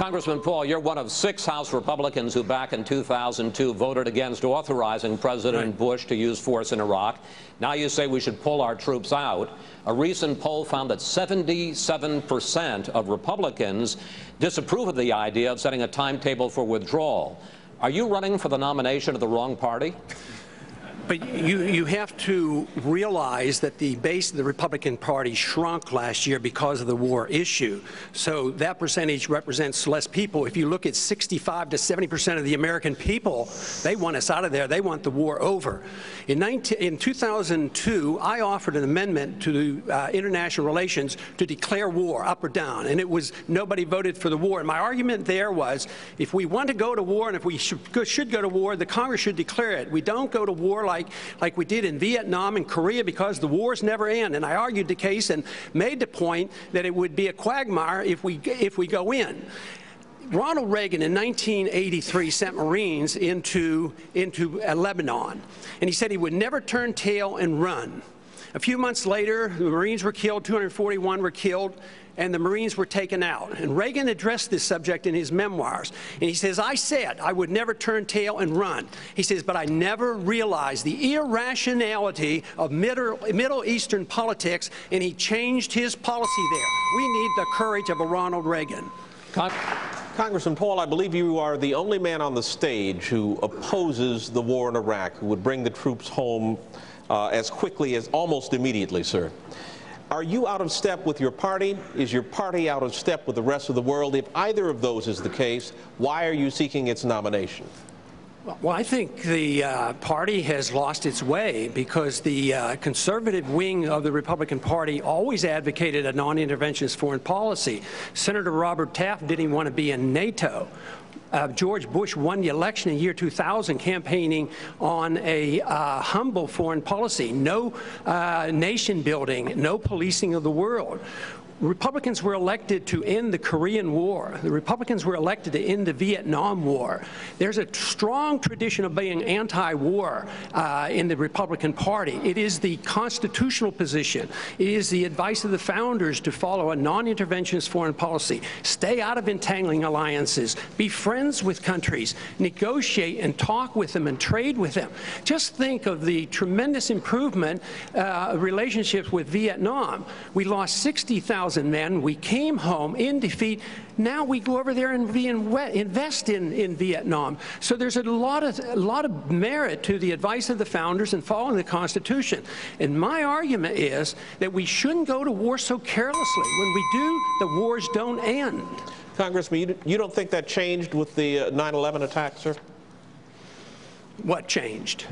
Congressman Paul, you're one of 6 House Republicans who back in 2002 voted against authorizing President Bush to use force in Iraq. Now you say we should pull our troops out. A recent poll found that 77% of Republicans disapprove of the idea of setting a timetable for withdrawal. Are you running for the nomination of the wrong party? But you have to realize that the base of the Republican Party shrunk last year because of the war issue. So that percentage represents less people. If you look at 65 to 70% of the American people, they want us out of there. They want the war over. In 2002, I offered an amendment to international relations to declare war, up or down, and it was nobody voted for the war. And my argument there was, if we want to go to war and if we should go to war, the Congress should declare it. We don't go to war like we did in Vietnam and Korea because the wars never end. And I argued the case and made the point that it would be a quagmire if we go in. Ronald Reagan in 1983 sent Marines into Lebanon, and he said he would never turn tail and run. A few months later, the Marines were killed, 241 were killed, and the Marines were taken out. And Reagan addressed this subject in his memoirs. And he says, I said I would never turn tail and run. He says, but I never realized the irrationality of Middle Eastern politics, and he changed his policy there. We need the courage of a Ronald Reagan. Congressman Paul, I believe you are the only man on the stage who opposes the war in Iraq, who would bring the troops home as quickly as almost immediately, sir. Are you out of step with your party? Is your party out of step with the rest of the world? If either of those is the case, why are you seeking its nomination? Well, I think the party has lost its way because the conservative wing of the Republican Party always advocated a non-interventionist foreign policy. Senator Robert Taft didn't even want to be in NATO. George Bush won the election in year 2000 campaigning on a humble foreign policy, no nation building, no policing of the world. Republicans were elected to end the Korean War. The Republicans were elected to end the Vietnam War. There's a strong tradition of being anti-war in the Republican Party. It is the constitutional position. It is the advice of the founders to follow a non-interventionist foreign policy. Stay out of entangling alliances. Be friends with countries. Negotiate and talk with them and trade with them. Just think of the tremendous improvement relationships with Vietnam. We lost 60,000 men. We came home in defeat. Now we go over there and invest in Vietnam. So there's a lot of merit to the advice of the founders and following the Constitution. And my argument is that we shouldn't go to war so carelessly. When we do, the wars don't end. Congressman, you don't think that changed with the 9/11 attack, sir? What changed?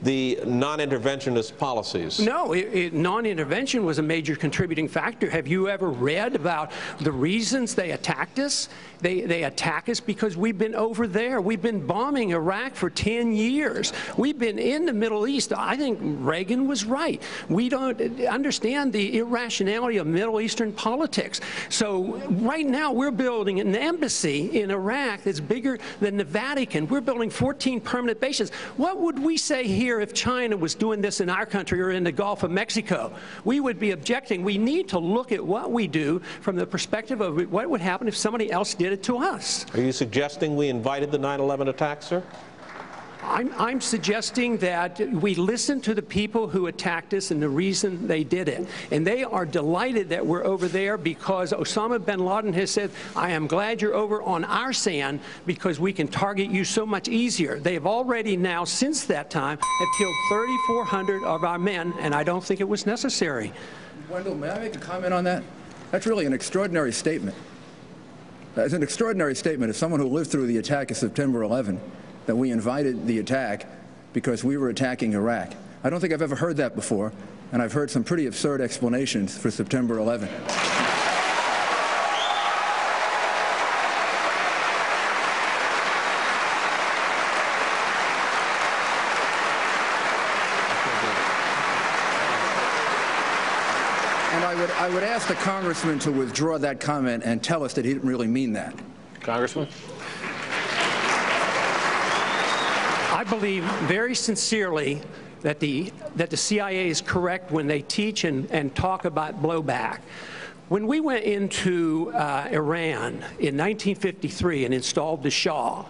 The non-interventionist policies. No, non-intervention was a major contributing factor. Have you ever read about the reasons they attacked us? They attack us because we've been over there. We've been bombing Iraq for 10 years. We've been in the Middle East. I think Reagan was right. We don't understand the irrationality of Middle Eastern politics. So right now we're building an embassy in Iraq that's bigger than the Vatican. We're building 14 permanent bases. What would we say here if China was doing this in our country or in the Gulf of Mexico? We would be objecting. We need to look at what we do from the perspective of what would happen if somebody else did it to us. Are you suggesting we invited the 9/11 attack, sir? I'm suggesting that we listen to the people who attacked us and the reason they did it. And they are delighted that we're over there because Osama bin Laden has said, I am glad you're over on our sand because we can target you so much easier. They have already now, since that time, have killed 3,400 of our men, and I don't think it was necessary. Wendell, may I make a comment on that? That's really an extraordinary statement. It's an extraordinary statement as someone who lived through the attack of September 11, that we invited the attack because we were attacking Iraq. I don't think I've ever heard that before, and I've heard some pretty absurd explanations for September 11. And I would ask the congressman to withdraw that comment and tell us that he didn't really mean that. Congressman? I believe very sincerely that the CIA is correct when they teach and talk about blowback. When we went into Iran in 1953 and installed the Shah,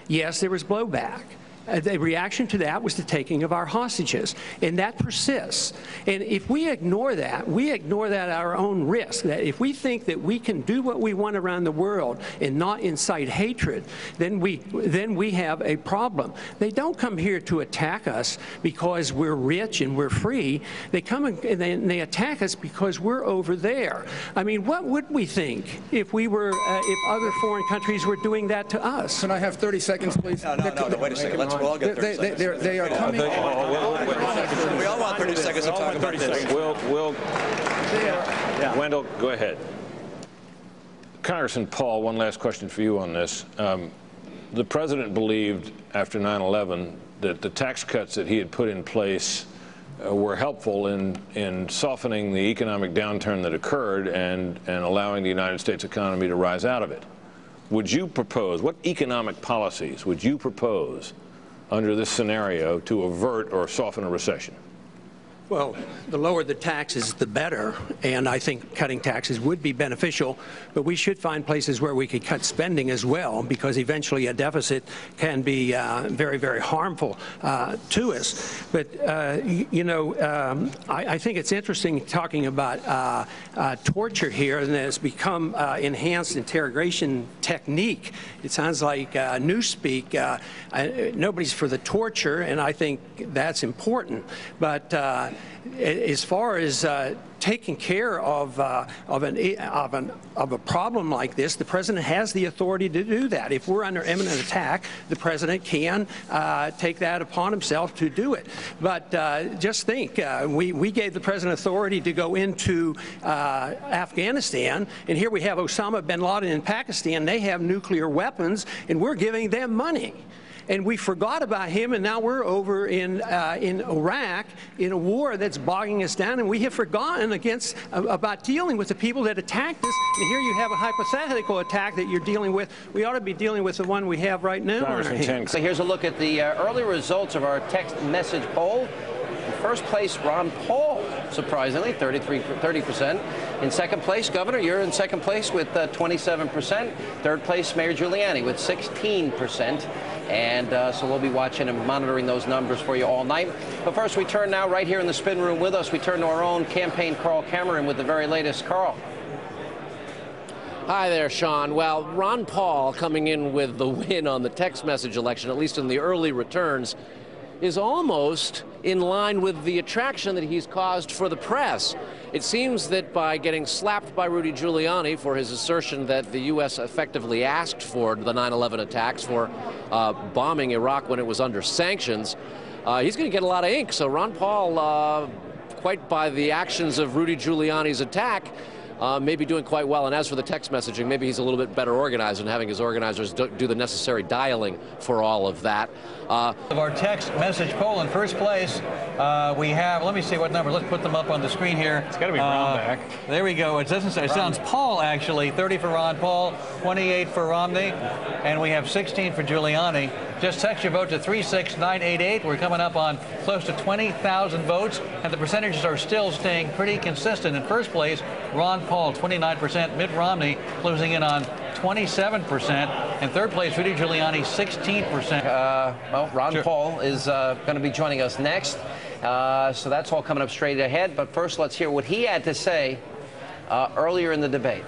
yes, there was blowback. The reaction to that was the taking of our hostages, and that persists. And if we ignore that at our own risk. That if we think that we can do what we want around the world and not incite hatred, then we have a problem. They don't come here to attack us because we're rich and we're free. They come and they attack us because we're over there. I mean, what would we think if we were, if other foreign countries were doing that to us? Can I have 30 seconds, please? No, wait a second. We'll all get 30 seconds. They are coming. We all want 30 seconds to talk about this. Wendell, go ahead. Congressman Paul, one last question for you on this. The president believed after 9/11 that the tax cuts that he had put in place were helpful in softening the economic downturn that occurred and allowing the United States economy to rise out of it. Would you propose, what economic policies would you propose under this scenario to avert or soften a recession? Well, the lower the taxes, the better, and I think cutting taxes would be beneficial, but we should find places where we could cut spending as well, because eventually a deficit can be very, very harmful to us. But, I think it's interesting talking about torture here, and it's become enhanced interrogation technique. It sounds like newspeak. Nobody's for the torture, and I think that's important. But as far as taking care of a problem like this, the president has the authority to do that. If we're under imminent attack, the president can take that upon himself to do it. But just think, we gave the president authority to go into Afghanistan, and here we have Osama bin Laden in Pakistan. They have nuclear weapons, and we're giving them money. And we forgot about him, and now we're over in Iraq in a war that's bogging us down, and we have forgotten about dealing with the people that attacked us. And here you have a hypothetical attack that you're dealing with. We ought to be dealing with the one we have right now. So here's a look at the early results of our text message poll. In first place, Ron Paul, surprisingly, 30%. In second place, Governor, you're in second place with 27%. Third place, Mayor Giuliani with 16%. And so we'll be watching and monitoring those numbers for you all night. But first, we turn now right here in the spin room with us. We turn to our own campaign, Carl Cameron, with the very latest. Carl. Hi there, Sean. Well, Ron Paul coming in with the win on the text message election, at least in the early returns, is almost in line with the attraction that he's caused for the press. It seems that by getting slapped by Rudy Giuliani for his assertion that the U.S. effectively asked for the 9/11 attacks, for bombing Iraq when it was under sanctions, he's going to get a lot of ink. So Ron Paul, quite by the actions of Rudy Giuliani's attack, may be doing quite well. And as for the text messaging, maybe he's a little bit better organized and having his organizers do the necessary dialing for all of that. Of our text message poll, in first place, we have, let me see what number. Let's put them up on the screen here. It's got to be Brownback. There we go. It doesn't say. It sounds Paul, actually. 30 for Ron Paul, 28 for Romney, and we have 16 for Giuliani. Just text your vote to 36988. We're coming up on close to 20,000 votes, and the percentages are still staying pretty consistent. In first place, Ron Paul, 29%. Mitt Romney closing in on 27%. In third place, Rudy Giuliani, 16%. Well, Ron Paul is going to be joining us next. So that's all coming up straight ahead. But first, let's hear what he had to say earlier in the debate.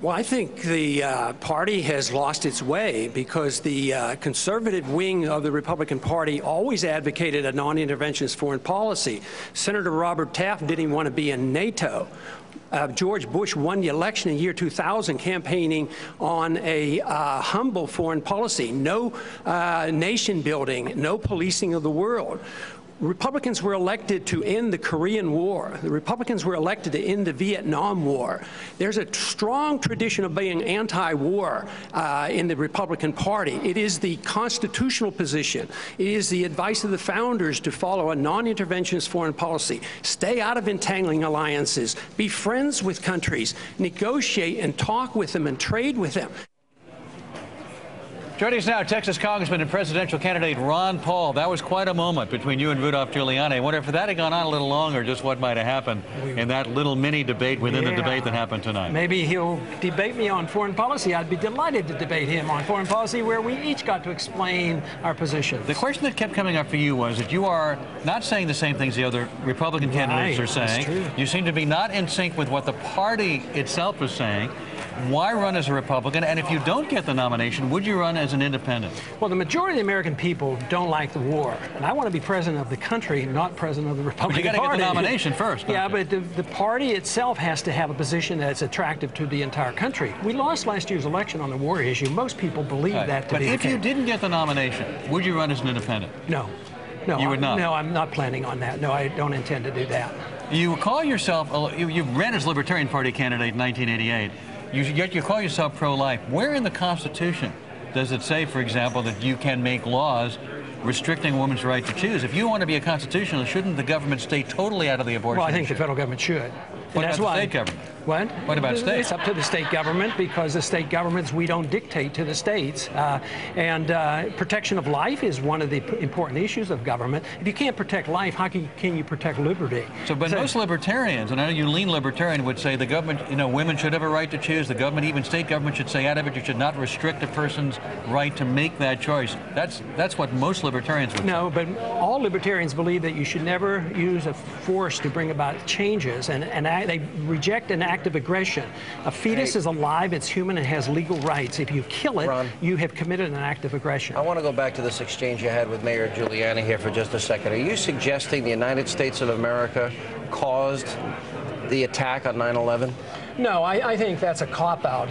Well, I think the party has lost its way because the conservative wing of the Republican Party always advocated a non-interventionist foreign policy. Senator Robert Taft didn't even want to be in NATO. George Bush won the election in year 2000 campaigning on a humble foreign policy, no nation building, no policing of the world. Republicans were elected to end the Korean War. The Republicans were elected to end the Vietnam War. There's a strong tradition of being anti-war in the Republican Party. It is the constitutional position. It is the advice of the founders to follow a non-interventionist foreign policy. Stay out of entangling alliances. Be friends with countries. Negotiate and talk with them and trade with them. Joining us now, Texas Congressman and presidential candidate Ron Paul. That was quite a moment between you and Rudolph Giuliani. I wonder if that had gone on a little longer, just what might have happened in that little mini debate within the debate that happened tonight. Maybe he'll debate me on foreign policy. I'd be delighted to debate him on foreign policy, where we each got to explain our positions. The question that kept coming up for you was that you are not saying the same things the other Republican candidates are saying. That's true. You seem to be not in sync with what the party itself is saying. Why run as a Republican? And if you don't get the nomination, would you run as an independent? Well, the majority of the American people don't like the war. And I want to be president of the country, not president of the Republican Party. But you got to get the nomination first. Yeah, but the party itself has to have a position that's attractive to the entire country. We lost last year's election on the war issue. Most people believe that to be the case. But if you didn't get the nomination, would you run as an independent? No. No, you would not? No, I'm not planning on that. No, I don't intend to do that. You call yourself, you ran as Libertarian Party candidate in 1988. Yet you call yourself pro-life. Where in the Constitution does it say, for example, that you can make laws restricting a woman's right to choose? If you want to be a constitutionalist, shouldn't the government stay totally out of the abortion Well, I think issue? The federal government should. What about the state government? What? What about states? It's up to the state government, because the state governments, we don't dictate to the states. Protection of life is one of the important issues of government. If you can't protect life, how can you protect liberty? But most libertarians, and I know you lean libertarian, would say the government, women should have a right to choose. The government, even state government, should say out of it, you should not restrict a person's right to make that choice. That's what most libertarians would say. No, but all libertarians believe that you should never use a force to bring about changes, and they reject an act of aggression. A fetus is alive, it's human, and has legal rights. If you kill it, Ron, you have committed an act of aggression. I want to go back to this exchange you had with Mayor Giuliani here for just a second. Are you suggesting the United States of America caused the attack on 9/11? No, I think that's a cop-out.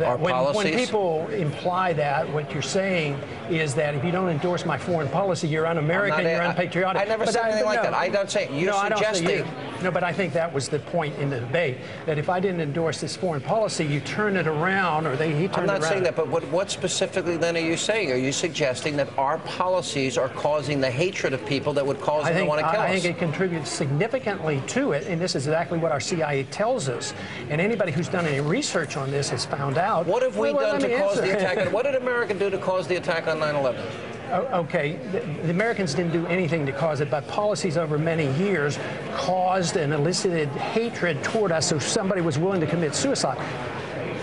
When people imply that, what you're saying is that if you don't endorse my foreign policy, you're un-American, you're unpatriotic. I never said anything like that. I don't say you're suggesting. No, but I think that was the point in the debate, that if I didn't endorse this foreign policy, you turn it around, or he turned it around. I'm not saying that, but what specifically then are you saying? Are you suggesting that our policies are causing the hatred of people that would cause them to want to kill us? I think it contributes significantly to it, and this is exactly what our CIA tells us. And anybody who's done any research on this has found out. What have we done to cause the attack? What did America do to cause the attack on 9/11? Okay, the Americans didn't do anything to cause it, but policies over many years caused and elicited hatred toward us, so somebody was willing to commit suicide.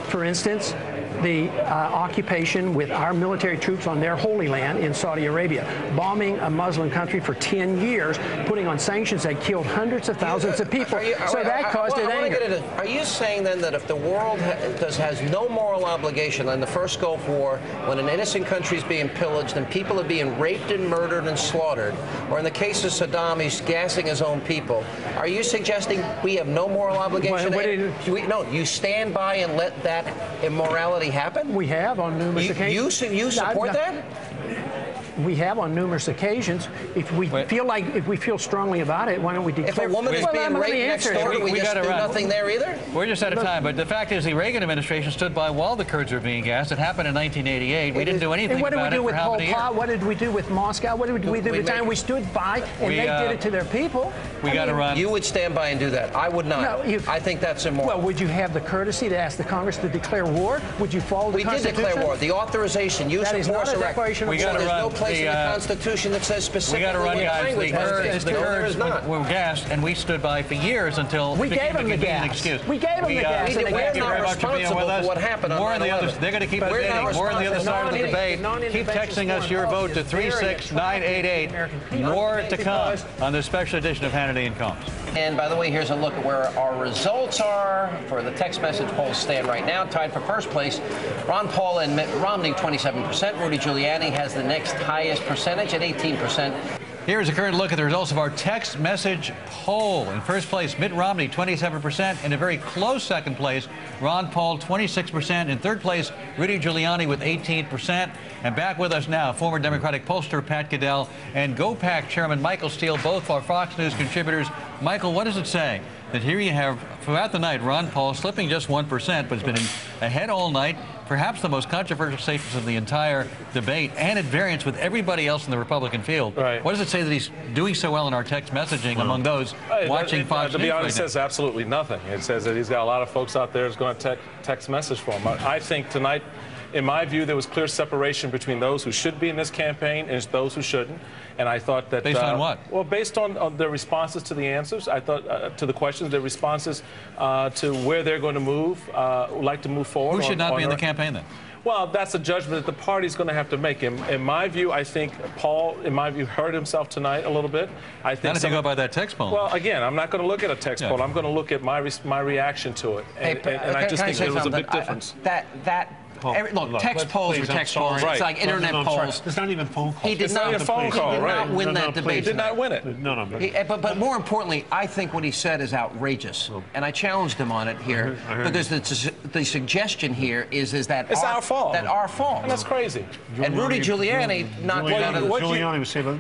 For instance, the occupation with our military troops on their holy land in Saudi Arabia, bombing a Muslim country for 10 years, putting on sanctions that killed hundreds of thousands of people. So that caused it anger. Are you saying then that if the world has no moral obligation in the first Gulf War, when an innocent country is being pillaged and people are being raped and murdered and slaughtered, or in the case of Saddam, he's gassing his own people, are you suggesting we have no moral obligation? No, you stand by and let that immorality happen? We have on numerous occasions. You support that? We have on numerous occasions. If we feel strongly about it, why don't we declare? If a woman is being raped next door, we just do nothing there either? We're just out of time, but the fact is the Reagan administration stood by while the Kurds were being gassed. It happened in 1988. We didn't do anything about it for how many years? What did we do with Moscow? What did we do with the time we stood by and they did it to their people? We got to run. You would stand by and do that. I would not. No, I think that's immoral. Well, would you have the courtesy to ask the Congress to declare war? Would you follow the Constitution? We did declare war. The authorization, use of force, declaration of war. There's no place in the Constitution that says specifically we got to run, guys. The Kurds were gassed, and we stood by for years until we gave them the gas. We gave them the gas. We're not responsible for what happened on 9/11. They're going to keep debating. More on the other side of the debate. Keep texting us your vote to 36988. More to come on this special edition of Hannity and Combs. And by the way, here's a look at where our results are for the text message polls stand right now. Tied for first place, Ron Paul and Mitt Romney, 27%. Rudy Giuliani has the next highest percentage at 18%. Here's a current look at the results of our text message poll. In first place, Mitt Romney, 27%. In a very close second place, Ron Paul, 26%. In third place, Rudy Giuliani with 18%. And back with us now, former Democratic pollster Pat Goodell and GOPAC Chairman Michael Steele, both our Fox News contributors. Michael, what does it say that here you have, throughout the night, Ron Paul slipping just 1%, but has been ahead all night, perhaps the most controversial statements of the entire debate, and at variance with everybody else in the Republican field. Right. What does it say that he's doing so well in our text messaging among those watching Fox News? To be honest, right it says absolutely nothing. It says that he's got a lot of folks out there who's going to text message for him. I think tonight In my view, there was clear separation between those who should be in this campaign and those who shouldn't. And I thought that... Based on what? Well, based on their responses to the answers. I thought, to the questions, their responses to where they're going to move, would like to move forward. Who should not be in the campaign, then? Well, that's a judgment that the party's going to have to make. In my view, I think Paul, in my view, hurt himself tonight a little bit. I think. Not if you go by that text poll. Well, again, I'm not going to look at a text poll. I'm going to look at my reaction to it, and I just think there was a big difference. Look, text polls are text polls. It's like internet polls. It's not even phone calls. He did not win that debate. He did not win it. No. But more importantly, I think what he said is outrageous, and I challenged him on it here because the suggestion here is that it's our fault. That our fault. And that's crazy. And Rudy Giuliani knocked it out of the... Giuliani was saying,